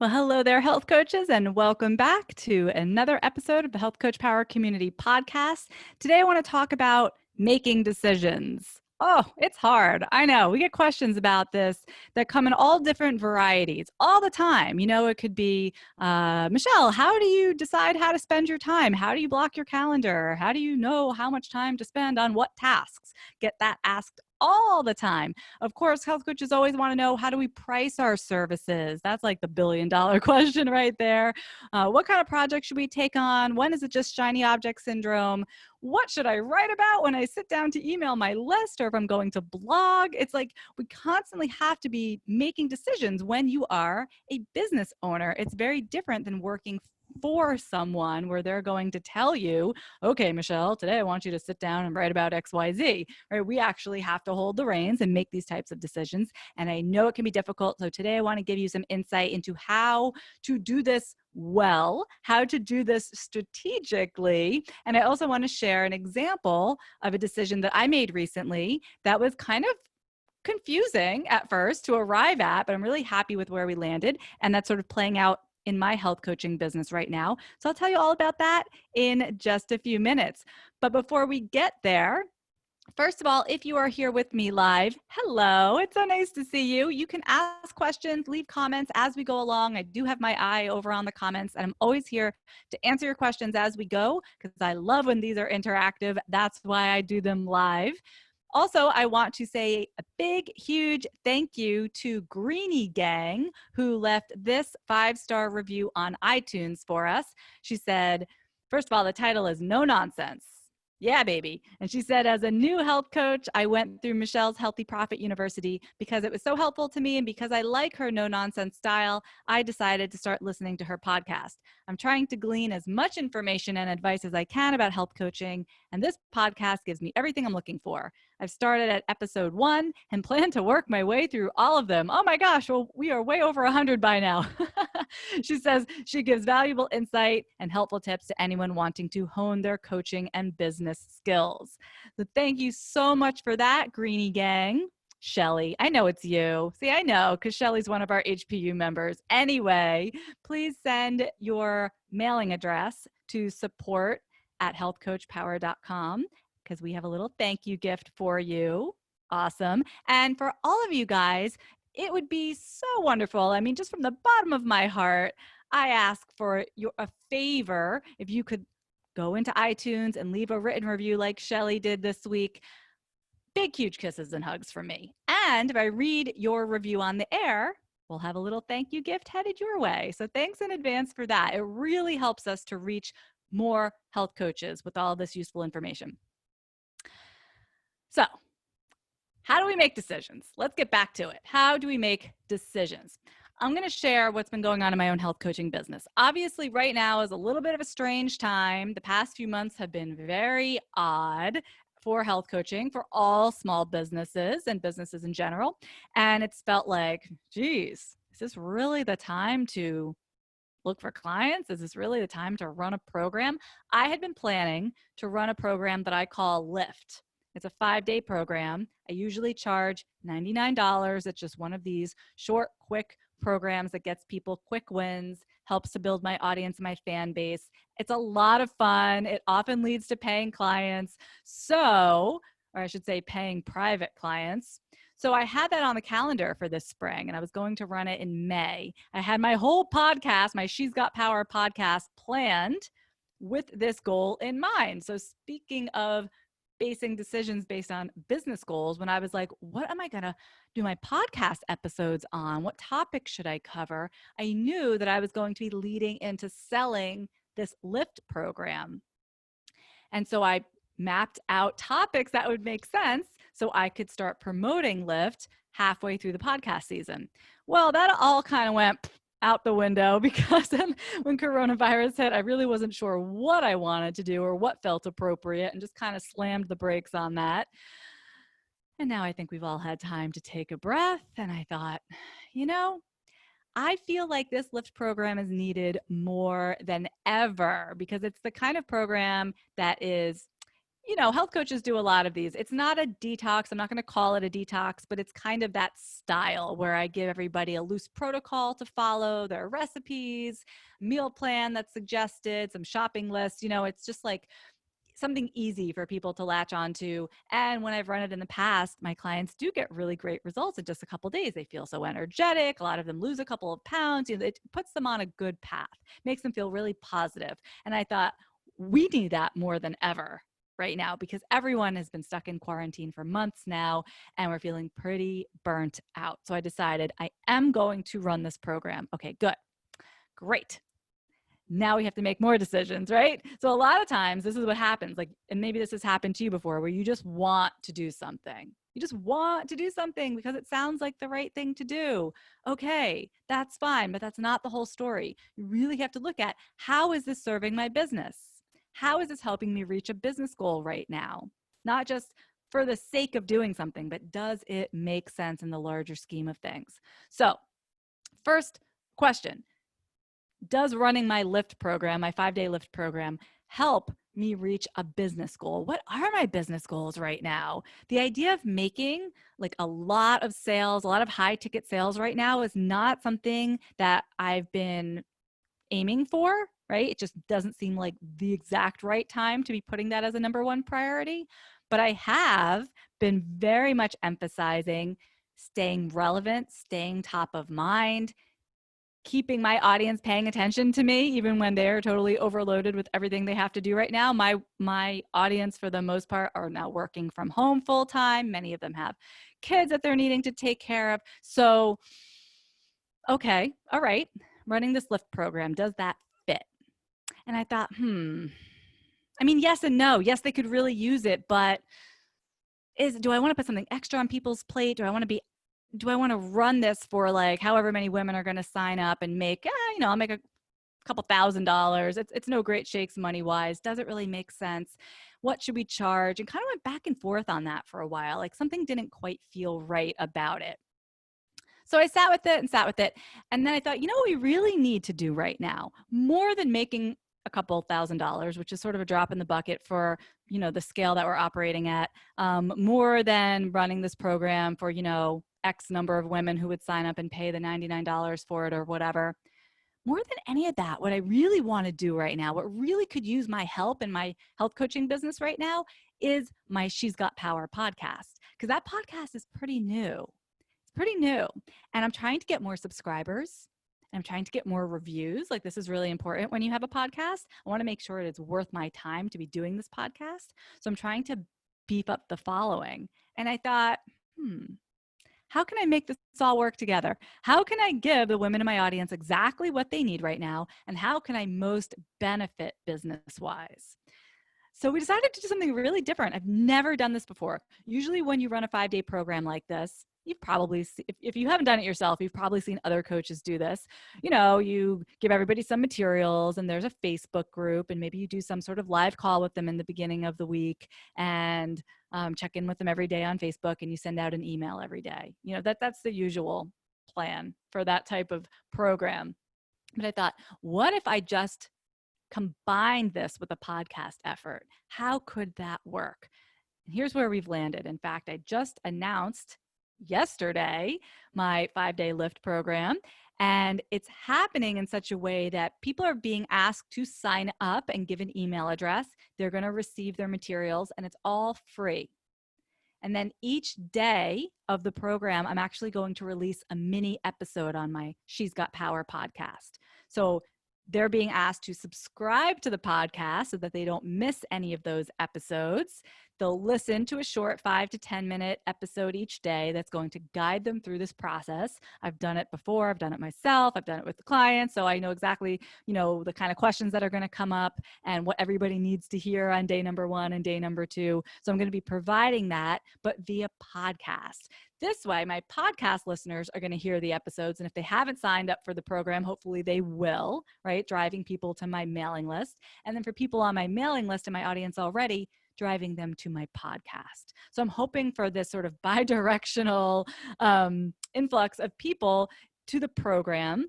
Well, hello there, health coaches, and welcome back to another episode of the Health Coach Power Community Podcast. Today, I want to talk about making decisions. Oh, it's hard. I know. We get questions about this that come in all different varieties all the time. It could be, Michelle, how do you decide how to spend your time? How do you block your calendar? How do you know how much time to spend on what tasks? Get that asked all the time. Of course, health coaches always want to know, how do we price our services? That's like the $1 billion question right there. What kind of projects should we take on? When is it just shiny object syndrome? What should I write about when I sit down to email my list, or if I'm going to blog? It's like we constantly have to be making decisions when you are a business owner. It's very different than working for someone where they're going to tell you, okay, Michelle, today I want you to sit down and write about XYZ. Right? We actually have to hold the reins and make these types of decisions. And I know it can be difficult. So today I want to give you some insight into how to do this well, how to do this strategically. And I also want to share an example of a decision that I made recently that was kind of confusing at first to arrive at, but I'm really happy with where we landed. And that's sort of playing out in my health coaching business right now. So I'll tell you all about that in just a few minutes. But before we get there, first of all, if you are here with me live, hello, it's so nice to see you. You can ask questions, leave comments as we go along. I do have my eye over on the comments, and I'm always here to answer your questions as we go because I love when these are interactive. That's why I do them live. Also, I want to say a big, huge thank you to Greenie Gang, who left this 5-star review on iTunes for us. She said, first of all, the title is No Nonsense. Yeah, baby. And she said, as a new health coach, I went through Michelle's Healthy Profit University because it was so helpful to me, and because I like her no nonsense style, I decided to start listening to her podcast. I'm trying to glean as much information and advice as I can about health coaching, and this podcast gives me everything I'm looking for. I've started at episode 1 and plan to work my way through all of them. Oh my gosh, well, we are way over 100 by now. She says she gives valuable insight and helpful tips to anyone wanting to hone their coaching and business skills. So thank you so much for that, Greenie Gang. Shelly, I know it's you. See, I know because Shelly's one of our HPU members. Anyway, please send your mailing address to support@healthcoachpower.com because we have a little thank you gift for you. Awesome. And for all of you guys, it would be so wonderful. I mean, just from the bottom of my heart, I ask for a favor. If you could go into iTunes and leave a written review like Shelly did this week. Big, huge kisses and hugs from me. And if I read your review on the air, we'll have a little thank you gift headed your way. So thanks in advance for that. It really helps us to reach more health coaches with all this useful information. So, how do we make decisions? Let's get back to it. How do we make decisions? I'm going to share what's been going on in my own health coaching business. Obviously, right now is a little bit of a strange time. The past few months have been very odd for health coaching for all small businesses and businesses in general. And it's felt like, geez, is this really the time to look for clients? Is this really the time to run a program? I had been planning to run a program that I call Lift. It's a 5-day program. I usually charge $99. It's just one of these short, quick programs that gets people quick wins, helps to build my audience and my fan base. It's a lot of fun. It often leads to paying clients. So, or I should say paying private clients. So I had that on the calendar for this spring, and I was going to run it in May. I had my whole podcast, my She's Got Power podcast, planned with this goal in mind. So speaking of basing decisions based on business goals, when I was like, what am I going to do my podcast episodes on? What topics should I cover? I knew that I was going to be leading into selling this Lift program. And so I mapped out topics that would make sense so I could start promoting Lift halfway through the podcast season. Well, that all kind of went out the window because then when coronavirus hit, I really wasn't sure what I wanted to do or what felt appropriate, and just kind of slammed the brakes on that. And now I think we've all had time to take a breath. And I thought, I feel like this Lift program is needed more than ever because it's the kind of program that is, health coaches do a lot of these. It's not a detox. I'm not going to call it a detox, but it's kind of that style where I give everybody a loose protocol to follow, their recipes, meal plan that's suggested, some shopping lists. It's just like something easy for people to latch onto. And when I've run it in the past, my clients do get really great results in just a couple of days. They feel so energetic. A lot of them lose a couple of pounds. It puts them on a good path, makes them feel really positive. And I thought, we need that more than ever right now because everyone has been stuck in quarantine for months now and we're feeling pretty burnt out. So I decided I am going to run this program. Okay, good. Great. Now we have to make more decisions, right? So a lot of times this is what happens, like, and maybe this has happened to you before, where you just want to do something. You just want to do something because it sounds like the right thing to do. Okay, that's fine, but that's not the whole story. You really have to look at, how is this serving my business? How is this helping me reach a business goal right now? Not just for the sake of doing something, but does it make sense in the larger scheme of things? So first question, does running my lift program, my 5-day lift program, help me reach a business goal? What are my business goals right now? The idea of making like a lot of sales, a lot of high ticket sales right now is not something that I've been aiming for, right? It just doesn't seem like the exact right time to be putting that as a number one priority. But I have been very much emphasizing staying relevant, staying top of mind, keeping my audience paying attention to me even when they're totally overloaded with everything they have to do right now. My audience for the most part are now working from home full time. Many of them have kids that they're needing to take care of. So, okay, all right, running this lift program, does that fit? And I thought, I mean, yes and no. Yes, they could really use it, but do I want to put something extra on people's plate? Do I want to run this for like however many women are going to sign up and make, I'll make a couple $1,000s. It's no great shakes money wise. Does it really make sense? What should we charge? And kind of went back and forth on that for a while. Like something didn't quite feel right about it. So I sat with it and sat with it. And then I thought, what we really need to do right now, more than making a couple $1,000s, which is sort of a drop in the bucket for, the scale that we're operating at, more than running this program for, X number of women who would sign up and pay the $99 for it or whatever. More than any of that, what I really want to do right now, what really could use my help in my health coaching business right now is my She's Got Power podcast. Because that podcast is pretty new. It's pretty new. And I'm trying to get more subscribers. I'm trying to get more reviews. Like, this is really important when you have a podcast. I want to make sure it's worth my time to be doing this podcast. So I'm trying to beef up the following. And I thought, how can I make this all work together? How can I give the women in my audience exactly what they need right now? And how can I most benefit business-wise? So we decided to do something really different. I've never done this before. Usually when you run a 5-day program like this, you've probably, if you haven't done it yourself, you've probably seen other coaches do this. You give everybody some materials and there's a Facebook group and maybe you do some sort of live call with them in the beginning of the week and check in with them every day on Facebook and you send out an email every day. That's the usual plan for that type of program. But I thought, what if I just combine this with a podcast effort? How could that work? And here's where we've landed. In fact, I just announced yesterday my 5-day lift program, and it's happening in such a way that people are being asked to sign up and give an email address. They're going to receive their materials, and it's all free. And then each day of the program, I'm actually going to release a mini episode on my She's Got Power podcast. So they're being asked to subscribe to the podcast so that they don't miss any of those episodes. They'll listen to a short 5 to 10 minute episode each day that's going to guide them through this process. I've done it before. I've done it myself. I've done it with the clients. So I know exactly, the kind of questions that are going to come up and what everybody needs to hear on day number 1 and day number 2. So I'm going to be providing that, but via podcast. This way, my podcast listeners are going to hear the episodes. And if they haven't signed up for the program, hopefully they will, right? Driving people to my mailing list. And then for people on my mailing list and my audience already, driving them to my podcast. So I'm hoping for this sort of bi-directional influx of people to the program.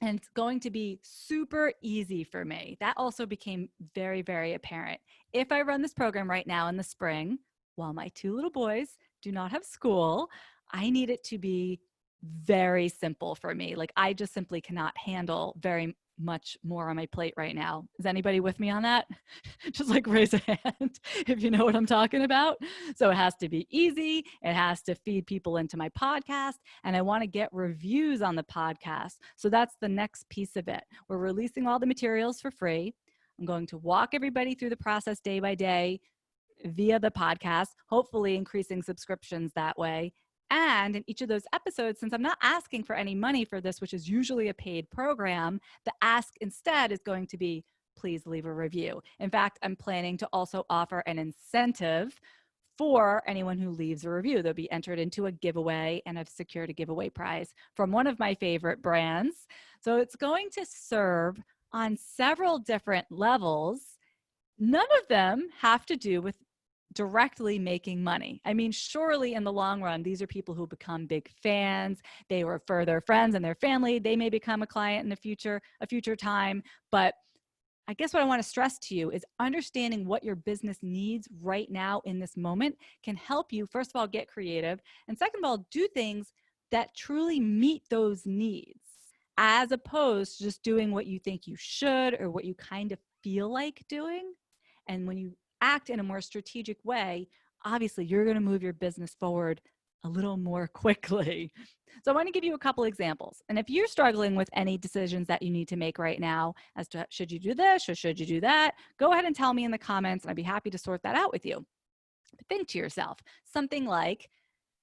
And it's going to be super easy for me. That also became very, very apparent. if I run this program right now in the spring, while my 2 little boys do not have school, I need it to be very simple for me. Like, I just simply cannot handle very much more on my plate right now. Is anybody with me on that? Just like raise a hand if you know what I'm talking about. So it has to be easy. It has to feed people into my podcast. And I want to get reviews on the podcast. So that's the next piece of it. We're releasing all the materials for free. I'm going to walk everybody through the process day by day via the podcast, hopefully increasing subscriptions that way. And in each of those episodes, since I'm not asking for any money for this, which is usually a paid program, the ask instead is going to be, please leave a review. In fact, I'm planning to also offer an incentive for anyone who leaves a review. They'll be entered into a giveaway, and I've secured a giveaway prize from one of my favorite brands. So it's going to serve on several different levels. None of them have to do with directly making money. I mean, surely in the long run, these are people who become big fans. They refer their friends and their family. They may become a client in the future, a future time. But I guess what I want to stress to you is understanding what your business needs right now in this moment can help you, first of all, get creative. And second of all, do things that truly meet those needs, as opposed to just doing what you think you should or what you kind of feel like doing. And when you act in a more strategic way, obviously you're going to move your business forward a little more quickly. So I want to give you a couple examples. And if you're struggling with any decisions that you need to make right now as to should you do this or should you do that, go ahead and tell me in the comments and I'd be happy to sort that out with you. But think to yourself, something like,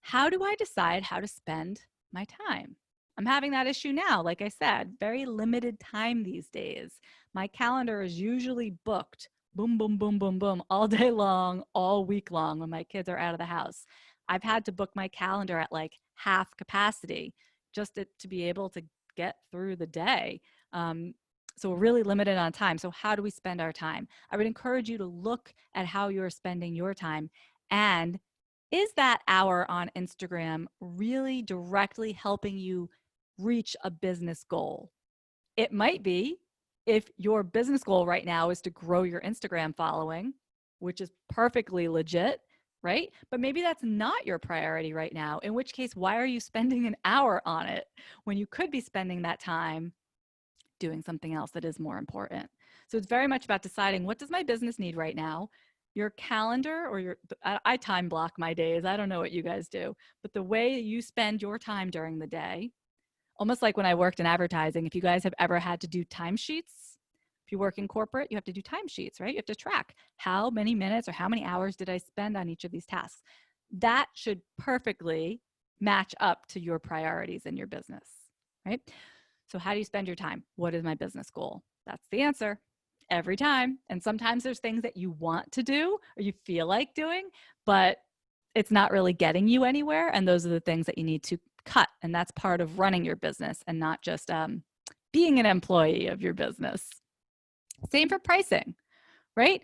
how do I decide how to spend my time? I'm having that issue now. Like I said, very limited time these days. My calendar is usually booked boom, boom, boom, boom, boom, all day long, all week long when my kids are out of the house. I've had to book my calendar at like half capacity just to be able to get through the day. So we're really limited on time. So how do we spend our time? I would encourage you to look at how you're spending your time. And is that hour on Instagram really directly helping you reach a business goal? It might be. If your business goal right now is to grow your Instagram following, which is perfectly legit, right? But maybe that's not your priority right now, in which case, why are you spending an hour on it when you could be spending that time doing something else that is more important? So it's very much about deciding, what does my business need right now? Your calendar or I time block my days. I don't know what you guys do, but the way you spend your time during the day, almost like when I worked in advertising, if you guys have ever had to do timesheets, if you work in corporate, you have to do timesheets, right? You have to track how many minutes or how many hours did I spend on each of these tasks. That should perfectly match up to your priorities in your business, right? So how do you spend your time? What is my business goal? That's the answer every time. And sometimes there's things that you want to do or you feel like doing, but it's not really getting you anywhere. And those are the things that you need to cut. And that's part of running your business and not just being an employee of your business. Same for pricing, right?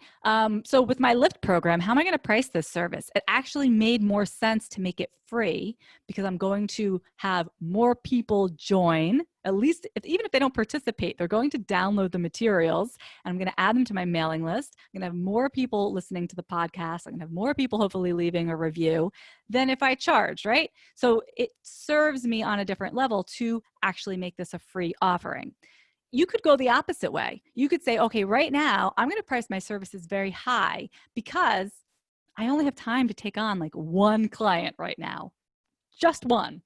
So with my Lift program, how am I going to price this service? It actually made more sense to make it free because I'm going to have more people join, at least even if they don't participate, they're going to download the materials and I'm going to add them to my mailing list. I'm going to have more people listening to the podcast. I'm going to have more people hopefully leaving a review than if I charge, right? So it serves me on a different level to actually make this a free offering. You could go the opposite way. You could say, okay, right now I'm going to price my services very high because I only have time to take on like one client right now, just one.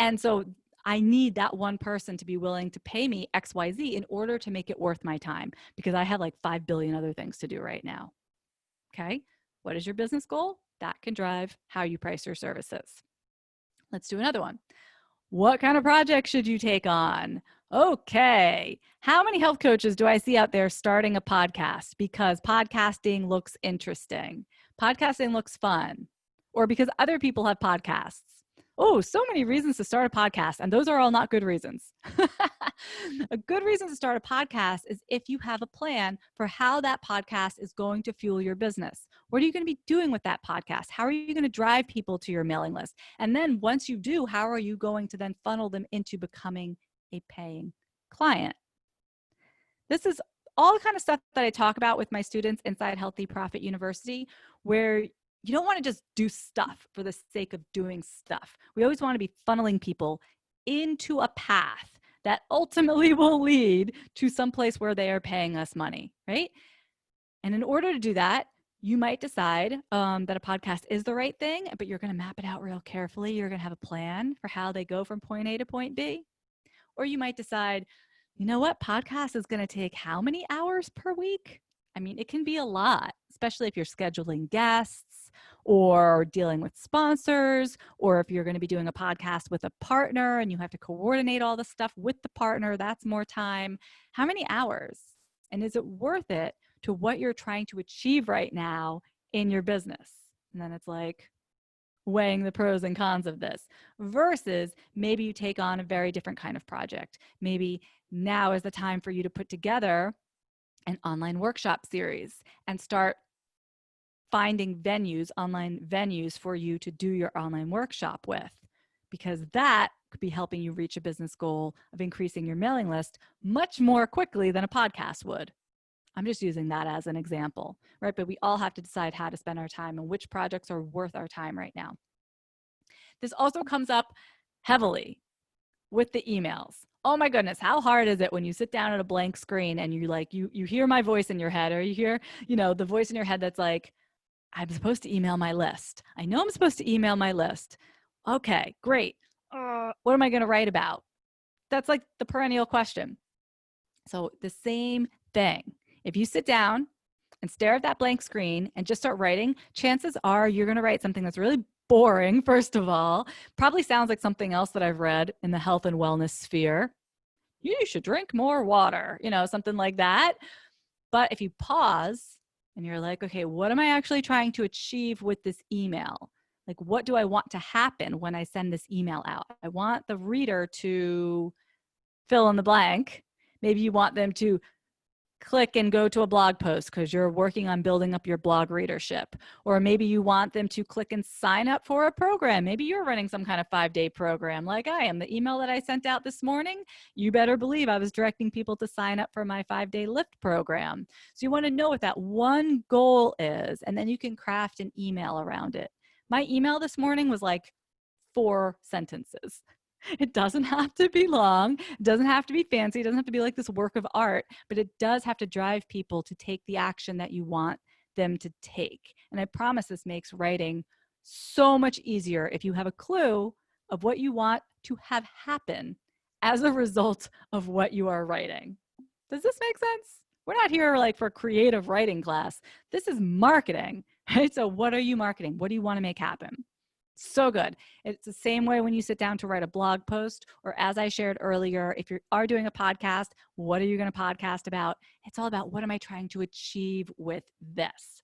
And so I need that one person to be willing to pay me XYZ in order to make it worth my time because I have like 5 billion other things to do right now. Okay. What is your business goal? That can drive how you price your services. Let's do another one. What kind of project should you take on? Okay. How many health coaches do I see out there starting a podcast because podcasting looks interesting? Podcasting looks fun. Or because other people have podcasts. Oh, so many reasons to start a podcast, and those are all not good reasons. A good reason to start a podcast is if you have a plan for how that podcast is going to fuel your business. What are you going to be doing with that podcast? How are you going to drive people to your mailing list? And then once you do, how are you going to then funnel them into becoming a paying client? This is all the kind of stuff that I talk about with my students inside Healthy Profit University, where you don't want to just do stuff for the sake of doing stuff. We always want to be funneling people into a path that ultimately will lead to some place where they are paying us money, right? And in order to do that, you might decide that a podcast is the right thing, but you're going to map it out real carefully. You're going to have a plan for how they go from point A to point B. Or you might decide, you know what, podcast is going to take how many hours per week? I mean, it can be a lot, especially if you're scheduling guests or dealing with sponsors, or if you're going to be doing a podcast with a partner and you have to coordinate all the stuff with the partner. That's more time. How many hours? And is it worth it to what you're trying to achieve right now in your business? And then it's like weighing the pros and cons of this versus maybe you take on a very different kind of project. Maybe now is the time for you to put together an online workshop series and start finding venues, online venues for you to do your online workshop with, because that could be helping you reach a business goal of increasing your mailing list much more quickly than a podcast would. I'm just using that as an example, right? But we all have to decide how to spend our time and which projects are worth our time right now. This also comes up heavily with the emails. Oh my goodness, how hard is it when you sit down at a blank screen and you hear my voice in your head, or you hear, the voice in your head that's like, I'm supposed to email my list. I know I'm supposed to email my list. Okay, great. What am I going to write about? That's like the perennial question. So the same thing. If you sit down and stare at that blank screen and just start writing, chances are you're going to write something that's really boring, first of all. Probably sounds like something else that I've read in the health and wellness sphere. You should drink more water, something like that. But if you pause and you're like, okay, what am I actually trying to achieve with this email? Like, what do I want to happen when I send this email out? I want the reader to fill in the blank. Maybe you want them to click and go to a blog post because you're working on building up your blog readership. Or maybe you want them to click and sign up for a program. Maybe you're running some kind of 5-day program like I am. The email that I sent out this morning, you better believe I was directing people to sign up for my 5-day lift program. So you want to know what that one goal is, and then you can craft an email around it. My email this morning was like 4 sentences. It doesn't have to be long. It doesn't have to be fancy. It doesn't have to be like this work of art, but it does have to drive people to take the action that you want them to take. And I promise this makes writing so much easier if you have a clue of what you want to have happen as a result of what you are writing. Does this make sense? We're not here like for creative writing class. This is marketing, right? So what are you marketing? What do you want to make happen? So good. It's the same way when you sit down to write a blog post, or as I shared earlier, if you are doing a podcast, what are you going to podcast about? It's all about, what am I trying to achieve with this?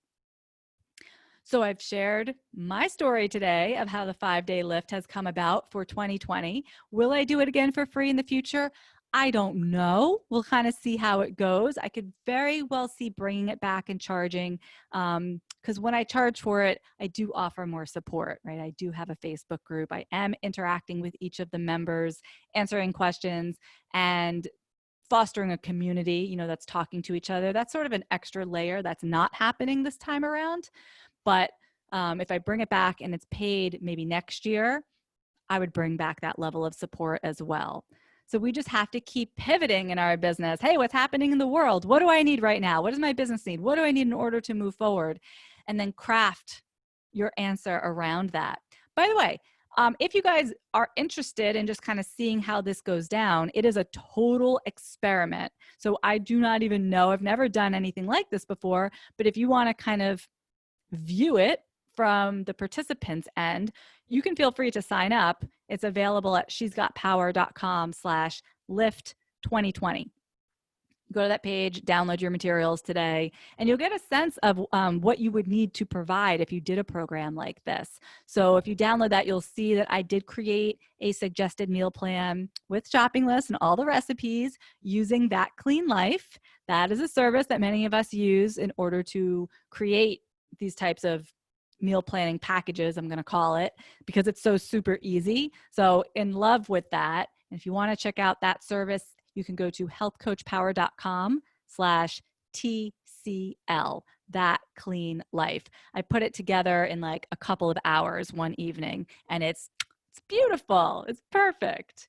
So I've shared my story today of how the 5-day lift has come about for 2020. Will I do it again for free in the future? I don't know. We'll kind of see how it goes. I could very well see bringing it back and charging, because when I charge for it, I do offer more support, right? I do have a Facebook group. I am interacting with each of the members, answering questions, and fostering a community, that's talking to each other. That's sort of an extra layer that's not happening this time around. But if I bring it back and it's paid maybe next year, I would bring back that level of support as well. So we just have to keep pivoting in our business. Hey, what's happening in the world? What do I need right now? What does my business need? What do I need in order to move forward? And then craft your answer around that. By the way, if you guys are interested in just kind of seeing how this goes down, it is a total experiment. So I do not even know. I've never done anything like this before. But if you want to kind of view it from the participants' end, you can feel free to sign up. It's available at shesgotpower.com/lift2020. Go to that page, download your materials today, and you'll get a sense of what you would need to provide if you did a program like this. So if you download that, you'll see that I did create a suggested meal plan with shopping lists and all the recipes using That Clean Life. That is a service that many of us use in order to create these types of meal planning packages, I'm going to call it, because it's so super easy. So in love with that. And if you want to check out that service, you can go to healthcoachpower.com TCL, That Clean Life. I put it together in like a couple of hours one evening, and it's beautiful. It's perfect.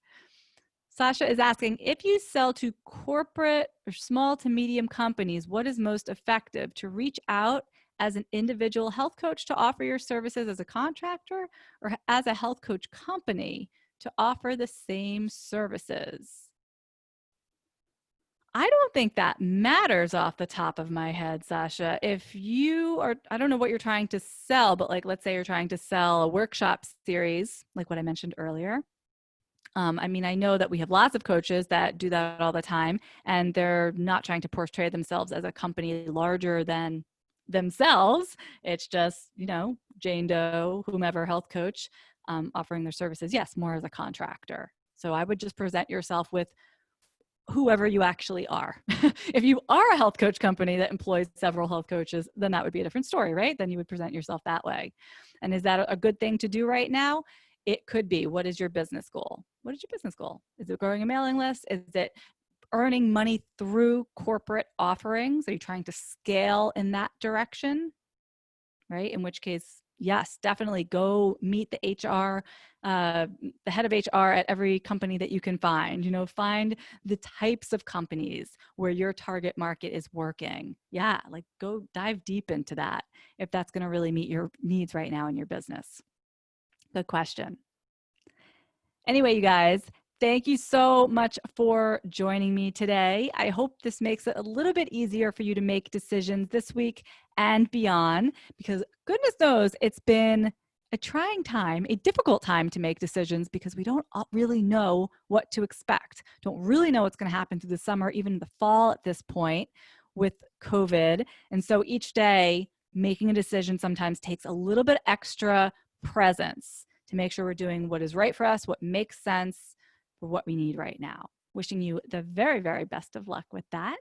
Sasha is asking, if you sell to corporate or small to medium companies, what is most effective, to reach out as an individual health coach to offer your services as a contractor, or as a health coach company to offer the same services? I don't think that matters off the top of my head, Sasha. If you are, I don't know what you're trying to sell, but like, let's say you're trying to sell a workshop series, like what I mentioned earlier. I mean, I know that we have lots of coaches that do that all the time, and they're not trying to portray themselves as a company larger than themselves. It's just, Jane Doe, whomever health coach, offering their services, yes, more as a contractor. So I would just present yourself with whoever you actually are. If you are a health coach company that employs several health coaches, then that would be a different story, right? Then you would present yourself that way. And is that a good thing to do right now? It could be. What is your business goal? What is your business goal? Is it growing a mailing list? Is it earning money through corporate offerings? Are you trying to scale in that direction? Right? In which case, yes, definitely go meet the HR, the head of HR at every company that you can find. Find the types of companies where your target market is working. Yeah, like go dive deep into that if that's going to really meet your needs right now in your business. Good question. Anyway, you guys, thank you so much for joining me today. I hope this makes it a little bit easier for you to make decisions this week and beyond, because goodness knows it's been a trying time, a difficult time to make decisions, because we don't really know what to expect. Don't really know what's going to happen through the summer, even the fall at this point with COVID. And so each day making a decision sometimes takes a little bit extra presence to make sure we're doing what is right for us, what makes sense for what we need right now. Wishing you the very, very best of luck with that.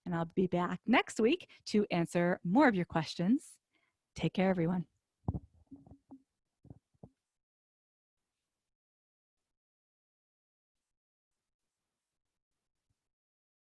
And I'll be back next week to answer more of your questions. Take care, everyone.